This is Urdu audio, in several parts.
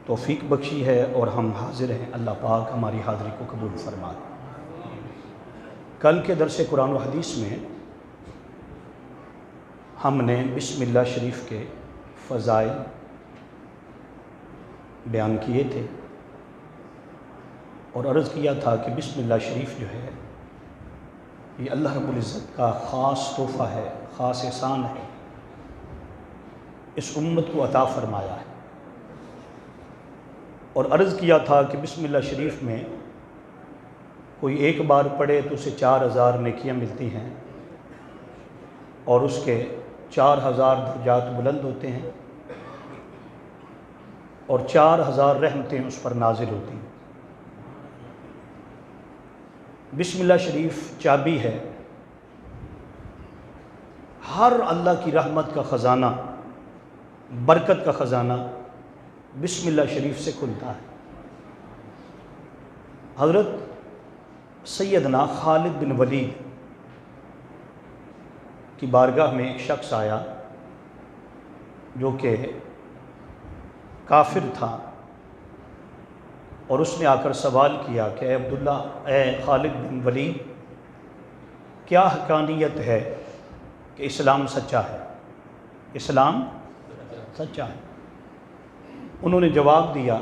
توفیق بخشی ہے اور ہم حاضر ہیں۔ اللہ پاک ہماری حاضری کو قبول فرمائے۔ کل کے درس قرآن و حدیث میں ہم نے بسم اللہ شریف کے فضائل بیان کیے تھے اور عرض کیا تھا کہ بسم اللہ شریف جو ہے یہ اللہ رب العزت کا خاص تحفہ ہے، خاص احسان ہے، اس امت کو عطا فرمایا ہے۔ اور عرض کیا تھا کہ بسم اللہ شریف میں کوئی ایک بار پڑھے تو اسے 4000 نیکیاں ملتی ہیں اور اس کے 4000 درجات بلند ہوتے ہیں اور 4000 رحمتیں اس پر نازل ہوتی ہیں۔ بسم اللہ شریف چابی ہے، ہر اللہ کی رحمت کا خزانہ، برکت کا خزانہ بسم اللہ شریف سے کھلتا ہے۔ حضرت سیدنا خالد بن ولید کی بارگاہ میں ایک شخص آیا جو کہ کافر تھا اور اس نے آ کر سوال کیا کہ اے عبداللہ، اے خالد بن ولید، کیا حقانیت ہے کہ اسلام سچا ہے؟ اسلام سچا ہے۔ انہوں نے جواب دیا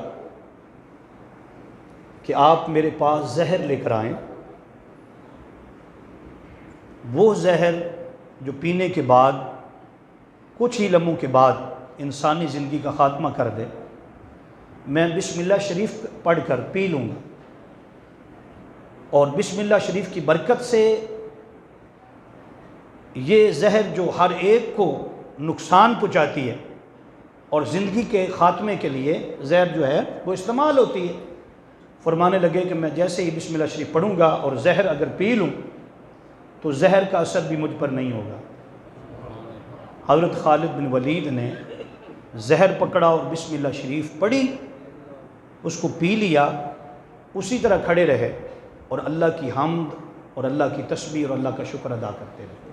کہ آپ میرے پاس زہر لے کر آئیں، وہ زہر جو پینے کے بعد کچھ ہی لمحوں کے بعد انسانی زندگی کا خاتمہ کر دے، میں بسم اللہ شریف پڑھ کر پی لوں گا، اور بسم اللہ شریف کی برکت سے یہ زہر جو ہر ایک کو نقصان پہنچاتی ہے اور زندگی کے خاتمے کے لیے زہر جو ہے وہ استعمال ہوتی ہے، فرمانے لگے کہ میں جیسے ہی بسم اللہ شریف پڑھوں گا اور زہر اگر پی لوں تو زہر کا اثر بھی مجھ پر نہیں ہوگا۔ حضرت خالد بن ولید نے زہر پکڑا اور بسم اللہ شریف پڑھی، اس کو پی لیا، اسی طرح کھڑے رہے اور اللہ کی حمد اور اللہ کی تسبیح اور اللہ کا شکر ادا کرتے رہے۔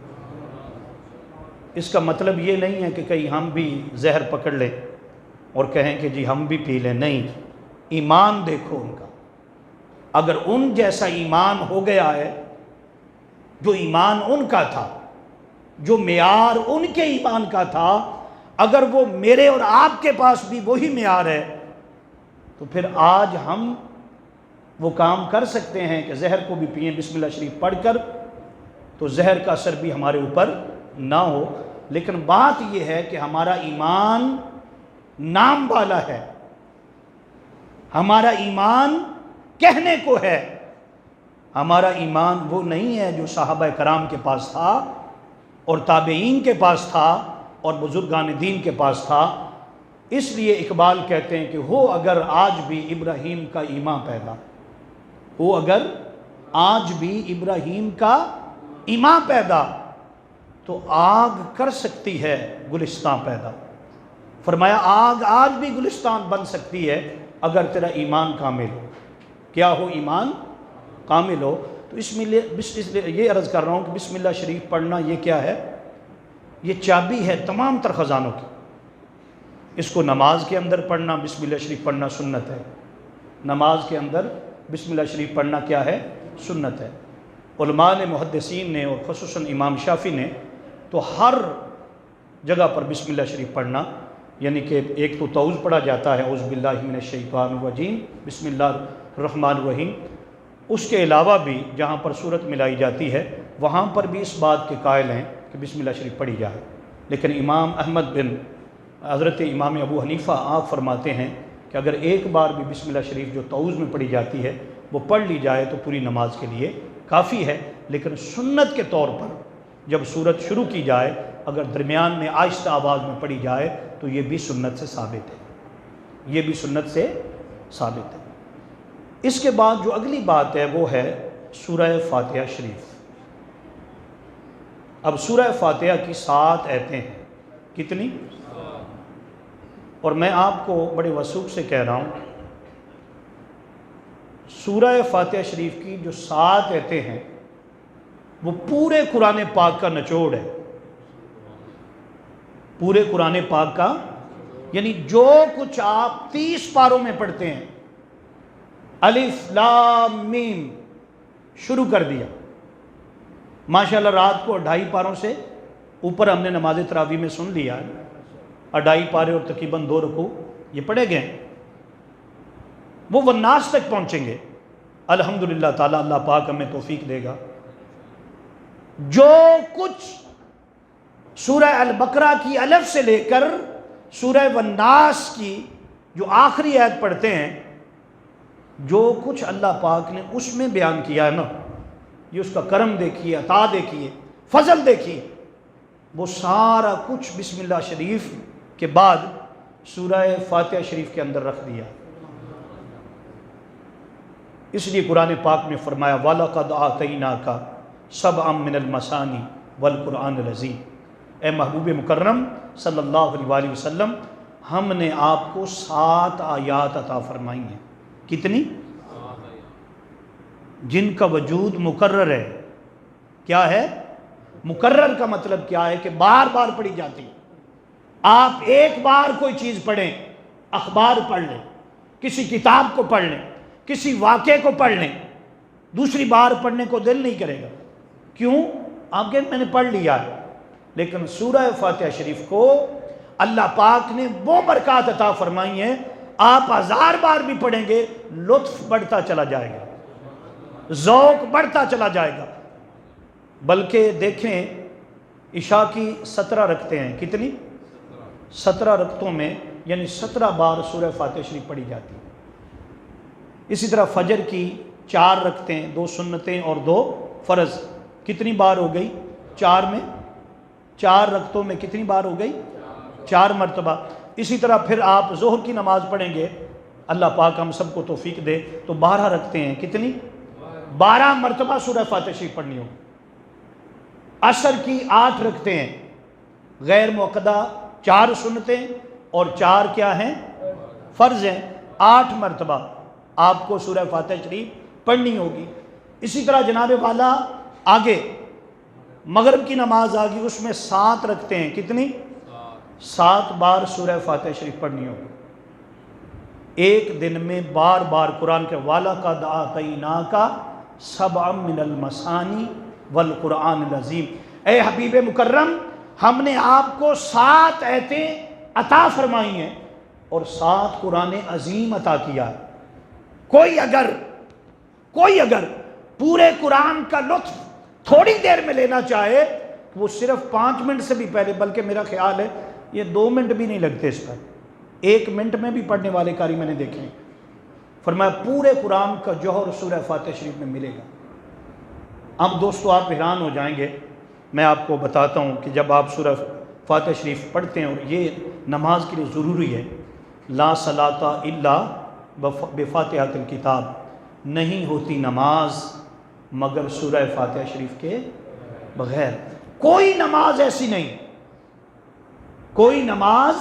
اس کا مطلب یہ نہیں ہے کہ کہیں ہم بھی زہر پکڑ لیں اور کہیں کہ جی ہم بھی پی لیں، نہیں، ایمان دیکھو ان کا۔ اگر ان جیسا ایمان ہو گیا ہے، جو ایمان ان کا تھا، جو معیار ان کے ایمان کا تھا، اگر وہ میرے اور آپ کے پاس بھی وہی معیار ہے تو پھر آج ہم وہ کام کر سکتے ہیں کہ زہر کو بھی پئیں بسم اللہ شریف پڑھ کر، تو زہر کا اثر بھی ہمارے اوپر نہ ہو۔ لیکن بات یہ ہے کہ ہمارا ایمان نام والا ہے، ہمارا ایمان کہنے کو ہے، ہمارا ایمان وہ نہیں ہے جو صحابہ کرام کے پاس تھا اور تابعین کے پاس تھا اور بزرگان دین کے پاس تھا۔ اس لیے اقبال کہتے ہیں کہ ہو اگر آج بھی ابراہیم کا ایمان پیدا، ہو اگر آج بھی ابراہیم کا ایمان پیدا تو آگ کر سکتی ہے گلستان پیدا۔ فرمایا آگ آج بھی گلستان بن سکتی ہے اگر تیرا ایمان کامل ہو۔ کیا ہو؟ ایمان کامل ہو۔ تو اس لیے یہ عرض کر رہا ہوں کہ بسم اللہ شریف پڑھنا یہ کیا ہے؟ یہ چابی ہے تمام تر خزانوں کی۔ اس کو نماز کے اندر پڑھنا، بسم اللہ شریف پڑھنا سنت ہے۔ نماز کے اندر بسم اللہ شریف پڑھنا کیا ہے؟ سنت ہے۔ علماء نے، محدثین نے اور خصوصاً امام شافعی نے تو ہر جگہ پر بسم اللہ شریف پڑھنا، یعنی کہ ایک تو تعوذ پڑھا جاتا ہے، اعوذ باللہ من الشیطان الرجیم، بسم اللہ الرحمن الرحیم، اس کے علاوہ بھی جہاں پر صورت ملائی جاتی ہے وہاں پر بھی اس بات کے قائل ہیں کہ بسم اللہ شریف پڑھی جائے۔ لیکن امام احمد بن حضرت امام ابو حنیفہ آپ فرماتے ہیں کہ اگر ایک بار بھی بسم اللہ شریف جو تعوذ میں پڑھی جاتی ہے وہ پڑھ لی جائے تو پوری نماز کے لیے کافی ہے۔ لیکن سنت کے طور پر جب سورت شروع کی جائے اگر درمیان میں آہستہ آواز میں پڑھی جائے تو یہ بھی سنت سے ثابت ہے، یہ بھی سنت سے ثابت ہے۔ اس کے بعد جو اگلی بات ہے وہ ہے سورہ فاتحہ شریف۔ اب سورہ فاتحہ کی 7 آیتیں ہیں، کتنی؟ اور میں آپ کو بڑے وثوق سے کہہ رہا ہوں، سورہ فاتحہ شریف کی جو 7 آیتیں ہیں وہ پورے قرآن پاک کا نچوڑ ہے، پورے قرآن پاک کا یعنی جو کچھ آپ 30 پاروں میں پڑھتے ہیں، الف لام میم شروع کر دیا، ماشاءاللہ رات کو 2.5 پاروں سے اوپر ہم نے نماز تراویح میں سن لیا، 2.5 پارے اور تقریباً 2 رکوع یہ پڑھے گئے، وہ والناس تک پہنچیں گے الحمدللہ تعالیٰ، اللہ پاک ہمیں توفیق دے گا۔ جو کچھ سورہ البقرہ کی الف سے لے کر سورہ والناس کی جو آخری آیت پڑھتے ہیں، جو کچھ اللہ پاک نے اس میں بیان کیا ہے نا، یہ اس کا کرم دیکھیے، عطا دیکھیے، فضل دیکھیے، وہ سارا کچھ بسم اللہ شریف کے بعد سورہ فاتحہ شریف کے اندر رکھ دیا۔ اس لیے قرآن پاک میں فرمایا وَلَقَدْ آتَيْنَاكَ سَبْعًا مِّنَ الْمَثَانِي وَالْقُرْآنِ الْعَظِيمِ، اے محبوب مکرم صلی اللہ علیہ وآلہ وسلم، ہم نے آپ کو 7 آیات عطا فرمائی ہیں۔ کتنی؟ جن کا وجود مکرر ہے۔ کیا ہے؟ مکرر کا مطلب کیا ہے؟ کہ بار بار پڑھی جاتی۔ آپ ایک بار کوئی چیز پڑھیں، اخبار پڑھ لیں، کسی کتاب کو پڑھ لیں، کسی واقعے کو پڑھ لیں، دوسری بار پڑھنے کو دل نہیں کرے گا۔ کیوں؟ آپ کہیں میں نے پڑھ لیا ہے۔ لیکن سورہ فاتحہ شریف کو اللہ پاک نے وہ برکات عطا فرمائی ہیں، آپ 1000 بار بھی پڑھیں گے لطف بڑھتا چلا جائے گا، ذوق بڑھتا چلا جائے گا۔ بلکہ دیکھیں عشاء کی 17 رکعتیں ہیں، کتنی؟ 17 رکعتوں میں یعنی 17 بار سورہ فاتحہ شریف پڑھی جاتی ہے۔ اسی طرح فجر کی 4 رکعتیں، 2 سنتیں اور 2 فرض، کتنی بار ہو گئی؟ 4 میں 4 رکعتوں میں کتنی بار ہو گئی؟ 4 مرتبہ۔ اسی طرح پھر آپ ظہر کی نماز پڑھیں گے، اللہ پاک ہم سب کو توفیق دے، تو 12 رکعتیں ہیں، کتنی؟ 12 مرتبہ سورہ فاتحہ شریف پڑھنی ہوگی۔ عصر کی 8 رکعتیں ہیں، غیر موقدہ 4 سنتیں اور 4 کیا ہیں؟ فرض ہیں، 8 مرتبہ آپ کو سورہ فاتحہ شریف پڑھنی ہوگی۔ اسی طرح جناب والا آگے مغرب کی نماز آگی، اس میں 7 رکعتیں ہیں، کتنی؟ 7 بار سورہ فاتحہ شریف پڑھنی ہوگی۔ ایک دن میں بار بار قرآن کے وَلَقَدْ آتَيْنَاكَ سَبْعًا مِّنَ الْمَثَانِي وَالْقُرْآنِ الْعَظِيمِ، اے حبیب مکرم، ہم نے آپ کو 7 آیتیں عطا فرمائی ہیں اور 7 قرآن عظیم عطا کیا ہے۔ کوئی اگر پورے قرآن کا لطف تھوڑی دیر میں لینا چاہے، وہ صرف 5 منٹ سے بھی پہلے، بلکہ میرا خیال ہے یہ 2 منٹ بھی نہیں لگتے اس پر، 1 منٹ میں بھی پڑھنے والے قاری میں نے دیکھے ہیں۔ فرمایا پورے قرآن کا جوہر سورہ فاتحہ شریف میں ملے گا۔ اب دوستو آپ حیران ہو جائیں گے، میں آپ کو بتاتا ہوں کہ جب آپ سورہ فاتحہ شریف پڑھتے ہیں، اور یہ نماز کے لیے ضروری ہے، لا صلاۃ الا بفاتحۃ الکتاب، نہیں ہوتی نماز مگر سورہ فاتحہ شریف کے بغیر۔ کوئی نماز ایسی نہیں، کوئی نماز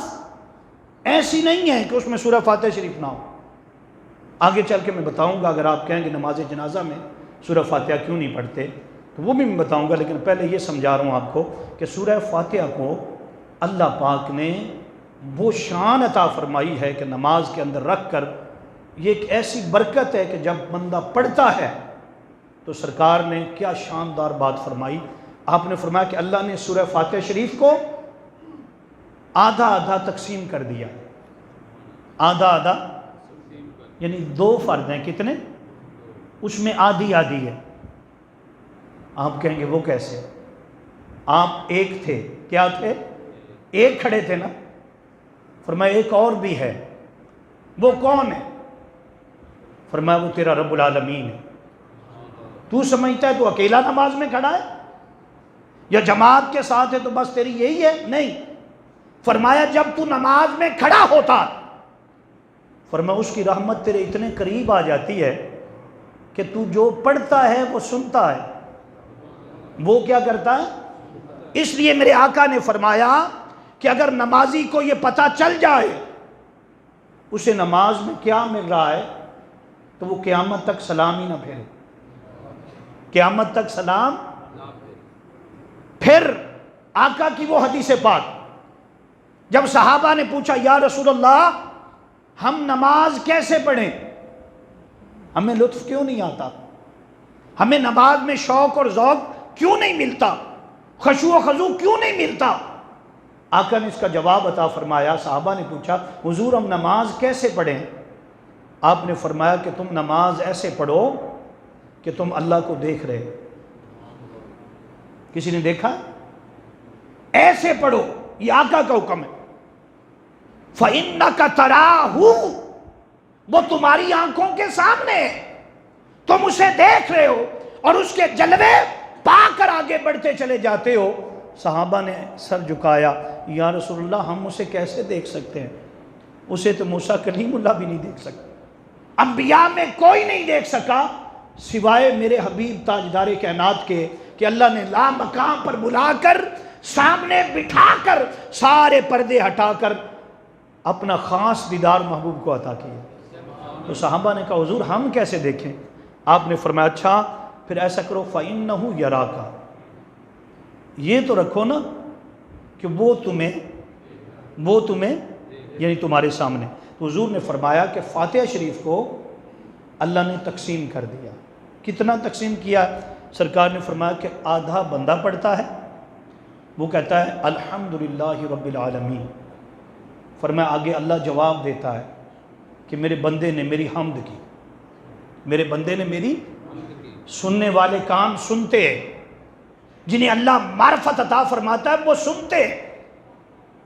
ایسی نہیں ہے کہ اس میں سورہ فاتحہ شریف نہ ہو۔ آگے چل کے میں بتاؤں گا، اگر آپ کہیں گے نماز جنازہ میں سورہ فاتحہ کیوں نہیں پڑھتے، تو وہ بھی میں بتاؤں گا، لیکن پہلے یہ سمجھا رہا ہوں آپ کو کہ سورہ فاتحہ کو اللہ پاک نے وہ شان عطا فرمائی ہے کہ نماز کے اندر رکھ کر یہ ایک ایسی برکت ہے کہ جب بندہ پڑھتا ہے تو سرکار نے کیا شاندار بات فرمائی۔ آپ نے فرمایا کہ اللہ نے سورہ فاتحہ شریف کو آدھا آدھا تقسیم کر دیا، آدھا آدھا یعنی 2 فرد ہیں، کتنے؟ اس میں آدھی آدھی ہے۔ آپ کہیں گے وہ کیسے؟ آپ ایک تھے، کیا تھے؟ ایک کھڑے تھے نا۔ فرمایا ایک اور بھی ہے، وہ کون ہے؟ فرمایا وہ تیرا رب العالمین ہے۔ تو سمجھتا ہے تو اکیلا نماز میں کھڑا ہے یا جماعت کے ساتھ ہے تو بس تیری یہی ہے؟ نہیں، فرمایا جب تو نماز میں کھڑا ہوتا، فرمایا اس کی رحمت تیرے اتنے قریب آ جاتی ہے کہ تو جو پڑھتا ہے وہ سنتا ہے، وہ کیا کرتا ہے؟ اس لیے میرے آقا نے فرمایا کہ اگر نمازی کو یہ پتہ چل جائے اسے نماز میں کیا مل رہا ہے تو وہ قیامت تک سلام ہی نہ پھیرے، قیامت تک سلام۔ پھر آقا کی وہ حدیث پاک جب صحابہ نے پوچھا یا رسول اللہ ہم نماز کیسے پڑھیں، ہمیں لطف کیوں نہیں آتا، ہمیں نماز میں شوق اور ذوق کیوں نہیں ملتا، خشوع و خضوع کیوں نہیں ملتا؟ آقا نے اس کا جواب عطا فرمایا. صحابہ نے پوچھا حضور ہم نماز کیسے پڑھیں؟ آپ نے فرمایا کہ تم نماز ایسے پڑھو کہ تم اللہ کو دیکھ رہے. کسی نے دیکھا؟ ایسے پڑھو، یہ آقا کا حکم ہے. فَإِنَّكَ تَرَاهُ، وہ تمہاری آنکھوں کے سامنے ہے، تم اسے دیکھ رہے ہو اور اس کے جلوے پا کر آگے بڑھتے چلے جاتے ہو. صحابہ نے سر جھکایا، یا رسول اللہ ہم اسے کیسے دیکھ سکتے ہیں؟ اسے تو موسیٰ کلیم اللہ بھی نہیں دیکھ سکتے، انبیاء میں کوئی نہیں دیکھ سکا سوائے میرے حبیب تاجدار کائنات کے، کہ اللہ نے لا مقام پر بلا کر سامنے بٹھا کر سارے پردے ہٹا کر اپنا خاص دیدار محبوب کو عطا کیا. تو صحابہ نے کہا حضور ہم کیسے دیکھیں؟ آپ نے فرمایا اچھا پھر ایسا کرو فَإِنَّهُ يَرَاكَ، یہ تو رکھو نا کہ وہ تمہیں یعنی تمہارے سامنے. تو حضور نے فرمایا کہ فاتحہ شریف کو اللہ نے تقسیم کر دیا. کتنا تقسیم کیا؟ سرکار نے فرمایا کہ آدھا بندہ پڑھتا ہے، وہ کہتا ہے الحمدللہ رب العالمین. فرمایا آگے اللہ جواب دیتا ہے کہ میرے بندے نے میری حمد کی، میرے بندے نے میری. سننے والے کان سنتے ہیں، جنہیں اللہ معرفت عطا فرماتا ہے وہ سنتے ہیں.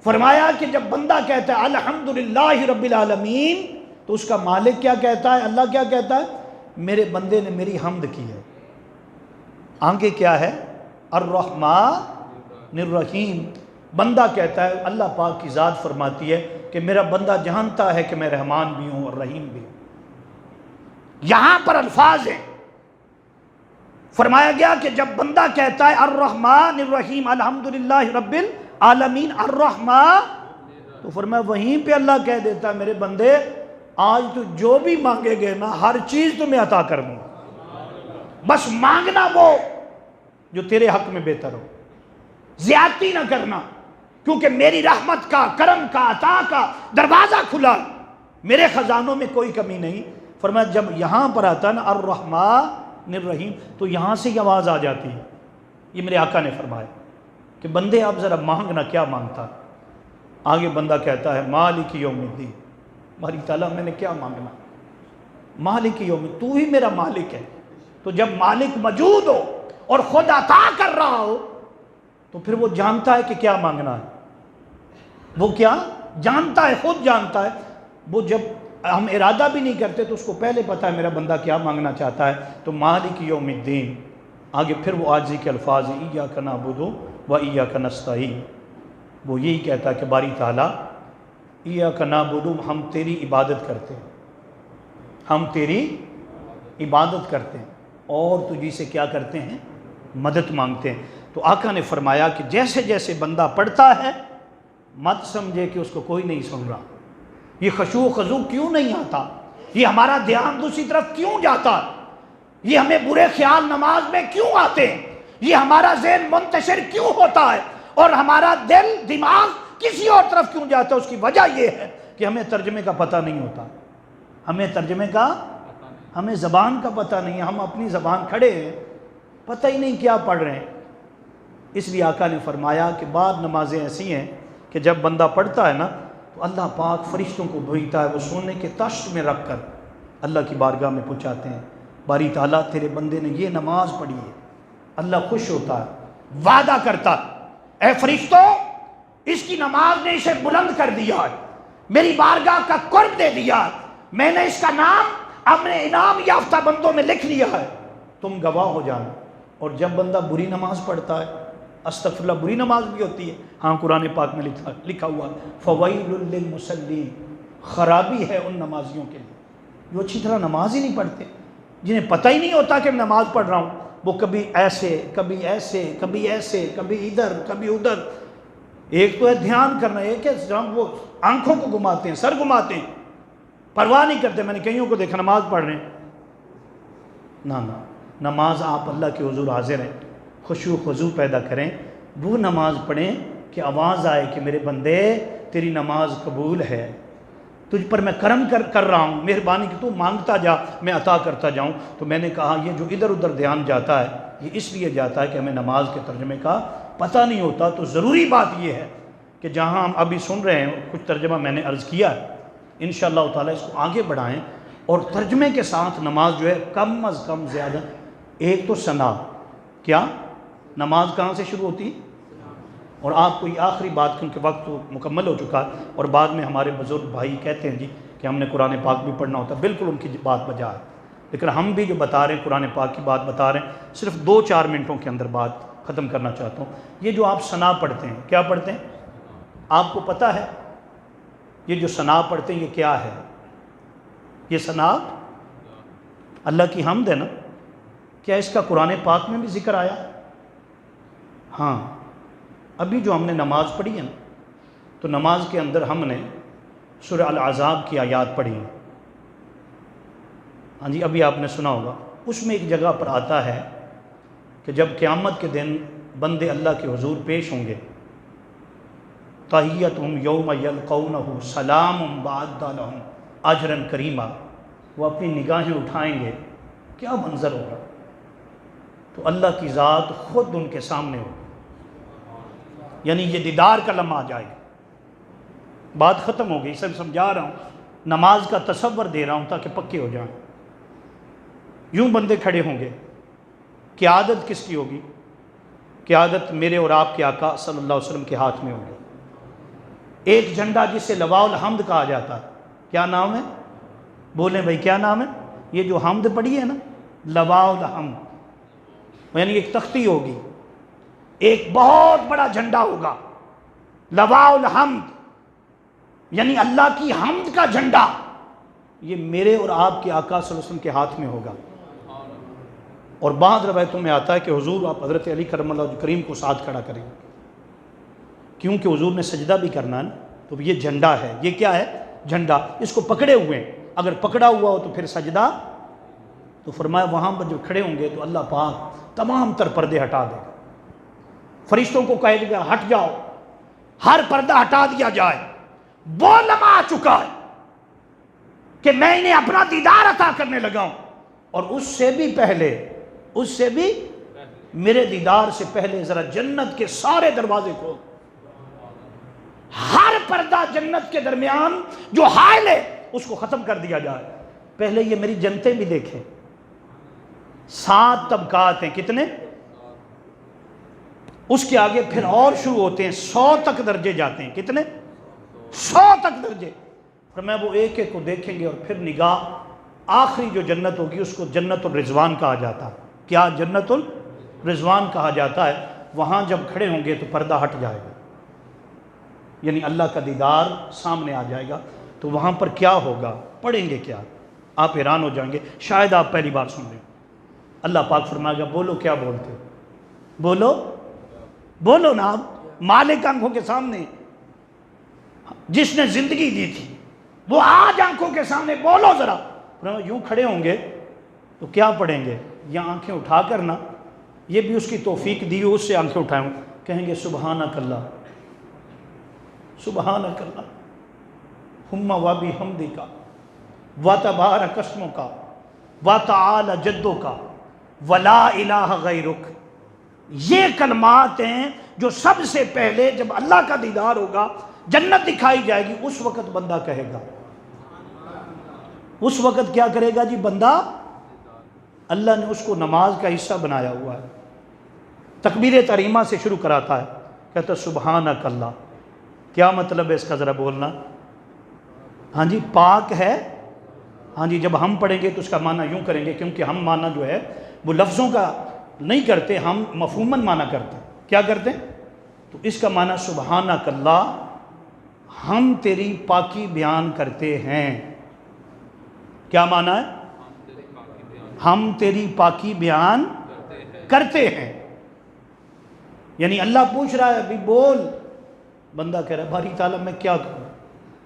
فرمایا کہ جب بندہ کہتا ہے الحمدللہ رب العالمین تو اس کا مالک کیا کہتا ہے؟ اللہ کیا کہتا ہے؟ میرے بندے نے میری حمد کی ہے. آگے کیا ہے؟ الرحمن الرحیم. بندہ کہتا ہے اللہ پاک کی ذات فرماتی ہے کہ میرا بندہ جانتا ہے کہ میں رحمان بھی ہوں اور رحیم بھی ہوں. یہاں پر الفاظ ہیں، فرمایا گیا کہ جب بندہ کہتا ہے الرحمن الرحیم الحمدللہ رب العالمین الرحمن، تو فرمایا وہیں پہ اللہ کہہ دیتا ہے میرے بندے آج تو جو بھی مانگے گے نا ہر چیز تمہیں عطا کر دوں، بس مانگنا وہ جو تیرے حق میں بہتر ہو، زیادتی نہ کرنا، کیونکہ میری رحمت کا، کرم کا، عطا کا دروازہ کھلا، میرے خزانوں میں کوئی کمی نہیں. فرمایا جب یہاں پر آتا نا الرحمن الرحیم تو یہاں سے یہ آواز آ جاتی ہے. یہ میرے آقا نے فرمایا کہ بندے آپ ذرا مانگنا کیا مانگتا. آگے بندہ کہتا ہے مالک یوم الدین، باری تعالیٰ میں نے کیا مانگنا؟ مالک یوم، تو ہی میرا مالک ہے. تو جب مالک موجود ہو اور خود عطا کر رہا ہو تو پھر وہ جانتا ہے کہ کیا مانگنا ہے. وہ کیا جانتا ہے، خود جانتا ہے. وہ جب ہم ارادہ بھی نہیں کرتے تو اس کو پہلے پتا ہے میرا بندہ کیا مانگنا چاہتا ہے. تو مالک یوم الدین. آگے پھر وہ عاجزی کے الفاظ ہیں ایاک نعبد و ایاک نستعین. وہ یہی کہتا ہے کہ باری تعالیٰ ایاک نعبد، ہم تیری عبادت کرتے ہیں، ہم تیری عبادت کرتے ہیں اور تجھی سے کیا کرتے ہیں؟ مدد مانگتے ہیں. تو آقا نے فرمایا کہ جیسے جیسے بندہ پڑھتا ہے مت سمجھے کہ اس کو کوئی نہیں سن رہا. یہ خشوع و خضوع کیوں نہیں آتا؟ یہ ہمارا دھیان دوسری طرف کیوں جاتا؟ یہ ہمیں برے خیال نماز میں کیوں آتے ہیں؟ یہ ہمارا ذہن منتشر کیوں ہوتا ہے اور ہمارا دل دماغ کسی اور طرف کیوں جاتا ہے؟ اس کی وجہ یہ ہے کہ ہمیں ترجمے کا پتہ نہیں ہوتا. ہمیں ترجمے کا، ہمیں زبان کا پتہ نہیں ہے. ہم اپنی زبان کھڑے ہیں، پتہ ہی نہیں کیا پڑھ رہے ہیں. اس لیے آقا نے فرمایا کہ بعض نمازیں ایسی ہیں کہ جب بندہ پڑھتا ہے نا تو اللہ پاک فرشتوں کو بھیجتا ہے، وہ سونے کے تشت میں رکھ کر اللہ کی بارگاہ میں پہنچاتے ہیں باری تعالیٰ تیرے بندے نے یہ نماز پڑھی ہے. اللہ خوش ہوتا ہے، وعدہ کرتا ہے اے فرشتوں اس کی نماز نے اسے بلند کر دیا ہے، میری بارگاہ کا قرب دے دیا ہے، میں نے اس کا نام اپنے انعام یافتہ بندوں میں لکھ لیا ہے، تم گواہ ہو جانا. اور جب بندہ بری نماز پڑھتا ہے، استغفراللہ بری نماز بھی ہوتی ہے، ہاں قرآن پاک میں لکھا ہوا فویل للمصلین، خرابی ہے ان نمازیوں کے لیے جو اچھی طرح نماز ہی نہیں پڑھتے، جنہیں پتہ ہی نہیں ہوتا کہ میں نماز پڑھ رہا ہوں. وہ کبھی ایسے کبھی ایسے کبھی ایسے کبھی ادھر کبھی ادھر. ایک تو ہے دھیان کرنا، ایک ہے وہ آنکھوں کو گھماتے ہیں، سر گھماتے ہیں، پرواہ نہیں کرتے. میں نے کئیوں کو دیکھا نماز پڑھ رہے ہیں. نہ نماز آپ اللہ کے حضور حاضر ہیں، خشوع و خضوع پیدا کریں، وہ نماز پڑھیں کہ آواز آئے کہ میرے بندے تیری نماز قبول ہے، تجھ پر میں کرم کر رہا ہوں، مہربانی کہ تو مانگتا جا میں عطا کرتا جاؤں۔ تو میں نے کہا یہ جو ادھر ادھر دھیان جاتا ہے یہ اس لیے جاتا ہے کہ ہمیں نماز کے ترجمے کا پتہ نہیں ہوتا۔ تو ضروری بات یہ ہے کہ جہاں ہم ابھی سن رہے ہیں کچھ ترجمہ میں نے عرض کیا ہے، انشاءاللہ تعالیٰ اس کو آگے بڑھائیں، اور ترجمے کے ساتھ نماز جو ہے کم از کم زیادہ، ایک تو ثنا، کیا نماز کہاں سے شروع ہوتی ہے؟ اور آپ کو یہ آخری بات، کیونکہ وقت تو مکمل ہو چکا ہے، اور بعد میں ہمارے بزرگ بھائی کہتے ہیں جی کہ ہم نے قرآن پاک بھی پڑھنا ہوتا ہے، بالکل ان کی بات بجا ہے، لیکن ہم بھی جو بتا رہے ہیں قرآن پاک کی بات بتا رہے ہیں، صرف 2-4 منٹوں کے اندر بات ختم کرنا چاہتا ہوں۔ یہ جو آپ ثنا پڑھتے ہیں، کیا پڑھتے ہیں؟ آپ کو پتہ ہے یہ جو ثنا پڑھتے ہیں یہ کیا ہے؟ یہ ثنا اللہ کی حمد ہے نا؟ کیا اس کا قرآن پاک میں بھی ذکر آیا؟ ہاں، ابھی جو ہم نے نماز پڑھی ہے نا، تو نماز کے اندر ہم نے سورہ الاحزاب کی آیات پڑھی ہیں، ہاں جی ابھی آپ نے سنا ہوگا، اس میں ایک جگہ پر آتا ہے کہ جب قیامت کے دن بندے اللہ کے حضور پیش ہوں گے، تحیتہم یوم یلقونہ سلام بعد لہم اجرا کریما، وہ اپنی نگاہیں اٹھائیں گے، کیا منظر ہوگا؟ تو اللہ کی ذات خود ان کے سامنے ہوگی، یعنی یہ دیدار کا لمحہ آ جائے گا۔ بات ختم ہو گئی، سب سمجھا رہا ہوں، نماز کا تصور دے رہا ہوں تاکہ پکے ہو جائیں۔ یوں بندے کھڑے ہوں گے، قیادت کس کی ہوگی؟ قیادت میرے اور آپ کے آقا صلی اللہ علیہ وسلم کے ہاتھ میں ہوگی۔ ایک جھنڈا جسے لواء الحمد کہا جاتا ہے، کیا نام ہے؟ بولیں بھائی کیا نام ہے؟ یہ جو حمد پڑھی ہے نا، لواء الحمد، یعنی ایک تختی ہوگی، ایک بہت بڑا جھنڈا ہوگا، لواء الحمد، یعنی اللہ کی حمد کا جھنڈا، یہ میرے اور آپ کے آقا صلی اللہ علیہ وسلم کے ہاتھ میں ہوگا۔ اور بعض روایتوں میں آتا ہے کہ حضور آپ حضرت علی کرم اللہ وجہ کریم کو ساتھ کھڑا کریں، کیونکہ حضور نے سجدہ بھی کرنا ہے، تو یہ جھنڈا ہے، یہ کیا ہے؟ جھنڈا، اس کو پکڑے ہوئے ہیں، اگر پکڑا ہوا ہو تو پھر سجدہ، تو فرمایا وہاں پر جو کھڑے ہوں گے تو اللہ پاک تمام تر پردے ہٹا دے گا، فرشتوں کو کہے گا ہٹ جاؤ، ہر پردہ ہٹا دیا جائے، وہ لمحہ آ چکا ہے کہ میں انہیں اپنا دیدار عطا کرنے لگا ہوں، اور اس سے بھی پہلے، اس سے بھی میرے دیدار سے پہلے ذرا جنت کے سارے دروازے کھول، ہر پردہ جنت کے درمیان جو حائل ہے اس کو ختم کر دیا جائے۔ پہلے یہ میری جنتیں بھی دیکھیں، 7 طبقات ہیں، کتنے؟ اس کے آگے پھر اور شروع ہوتے ہیں، 100 تک درجے جاتے ہیں، کتنے؟ 100 تک درجے، اور میں وہ ایک ایک کو دیکھیں گے، اور پھر نگاہ آخری جو جنت ہوگی اس کو جنت الرضوان کہا جاتا ہے۔ کیا؟ جنت الرضوان کہا جاتا ہے۔ وہاں جب کھڑے ہوں گے تو پردہ ہٹ جائے گا، یعنی اللہ کا دیدار سامنے آ جائے گا، تو وہاں پر کیا ہوگا؟ پڑھیں گے کیا؟ آپ حیران ہو جائیں گے، شاید آپ پہلی بار سن رہے ہیں۔ اللہ پاک فرمائے گا بولو، کیا بولتے ہو؟ بولو، بولو نا، آپ مالک آنکھوں کے سامنے، جس نے زندگی دی تھی وہ آج آنکھوں کے سامنے، بولو ذرا۔ یوں کھڑے ہوں گے تو کیا پڑھیں گے؟ یا آنکھیں اٹھا کر نا، یہ بھی اس کی توفیق دی ہو، اس سے آنکھیں اٹھائیں، کہیں گے سبحانک اللہ، سبحانک اللہ، ہم و بحمدک و تبارک اسمک و تعالی جدک ولا الہ غیرک۔ یہ کلمات ہیں جو سب سے پہلے جب اللہ کا دیدار ہوگا، جنت دکھائی جائے گی، اس وقت بندہ کہے گا، اس وقت کیا کرے گا جی بندہ؟ اللہ نے اس کو نماز کا حصہ بنایا ہوا ہے، تکبیر تحریمہ سے شروع کراتا ہے، کہتا ہے سبحانک اللہ۔ کیا مطلب ہے اس کا ذرا بولنا؟ ہاں جی، پاک ہے، ہاں جی، جب ہم پڑھیں گے تو اس کا معنی یوں کریں گے، کیونکہ ہم معنی جو ہے وہ لفظوں کا نہیں کرتے، ہم مفہوماً معنی کرتے ہیں۔ کیا کرتے ہیں؟ تو اس کا معنی سبحانک اللہ، ہم تیری پاکی بیان کرتے ہیں۔ کیا معنی ہے؟ ہم تیری پاکی بیان کرتے ہیں، یعنی اللہ پوچھ رہا ہے ابھی بول، بندہ کہہ رہا ہے باری تعالیٰ میں کیا کروں،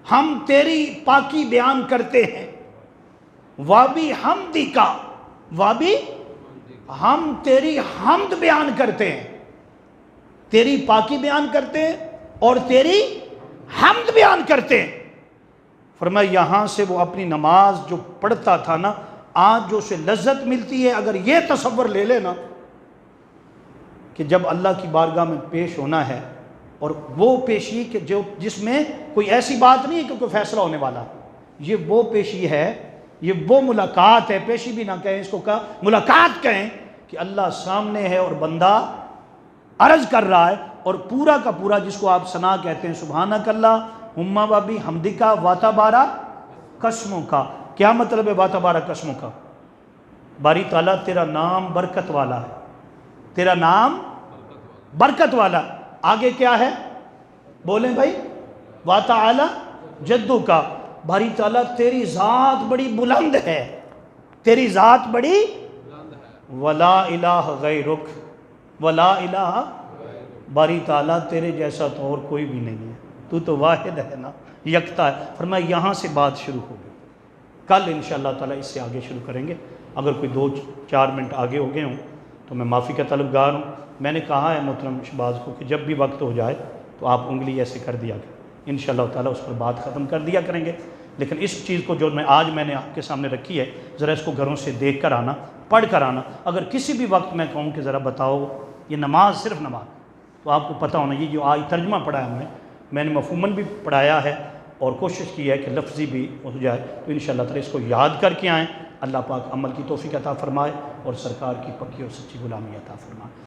ہم تیری پاکی بیان کرتے ہیں، وابی حمدک، وابی ہم تیری حمد بیان کرتے ہیں، تیری پاکی بیان کرتے ہیں اور تیری حمد بیان کرتے ہیں۔ فرمایا یہاں سے وہ اپنی نماز جو پڑھتا تھا نا، آج جو اسے لذت ملتی ہے، اگر یہ تصور لے لے نا کہ جب اللہ کی بارگاہ میں پیش ہونا ہے، اور وہ پیشی کہ جس میں کوئی ایسی بات نہیں ہے کہ کوئی فیصلہ ہونے والا، یہ وہ پیشی ہے، یہ وہ ملاقات ہے، پیشی بھی نہ کہیں اس کو، ملاقات کہیں کہ اللہ سامنے ہے اور بندہ عرض کر رہا ہے، اور پورا کا پورا جس کو آپ ثنا کہتے ہیں، سبحانک اللہ ہما وبی حمدکا واتبارا قسموں کا۔ کیا مطلب ہے واتبارا قسموں کا؟ باری تعالیٰ تیرا نام برکت والا ہے، تیرا نام برکت والا۔ آگے کیا ہے بولیں بھائی؟ واتعالی جدو کا، باری تعالیٰ تیری ذات بڑی بلند ہے، تیری ذات بڑی، ولا الہ غیرک، ولا الہ، باری تعالیٰ تیرے جیسا تو اور کوئی بھی نہیں ہے، تو واحد ہے نا، یکتا ہے۔ فرمایا یہاں سے بات شروع ہو گئی، کل انشاءاللہ تعالیٰ اس سے آگے شروع کریں گے۔ اگر کوئی 2-4 منٹ آگے ہو گئے ہوں تو میں معافی کا طلبگار ہوں۔ میں نے کہا ہے محترم شہباز کو کہ جب بھی وقت ہو جائے تو آپ انگلی ایسے کر دیا کریں، انشاءاللہ تعالیٰ اس پر بات ختم کر دیا کریں گے۔ لیکن اس چیز کو جو میں نے آپ کے سامنے رکھی ہے، ذرا اس کو گھروں سے دیکھ کر آنا، پڑھ کر آنا۔ اگر کسی بھی وقت میں کہوں کہ ذرا بتاؤ یہ نماز، صرف نماز، تو آپ کو پتہ ہونا یہ جو آج ترجمہ پڑھا ہے میں نے مفہوماً بھی پڑھایا ہے اور کوشش کی ہے کہ لفظی بھی ہو جائے، تو انشاءاللہ تعالیٰ اس کو یاد کر کے آئیں۔ اللہ پاک عمل کی توفیق عطا فرمائے اور سرکار کی پکی اور سچی غلامی عطا فرمائے۔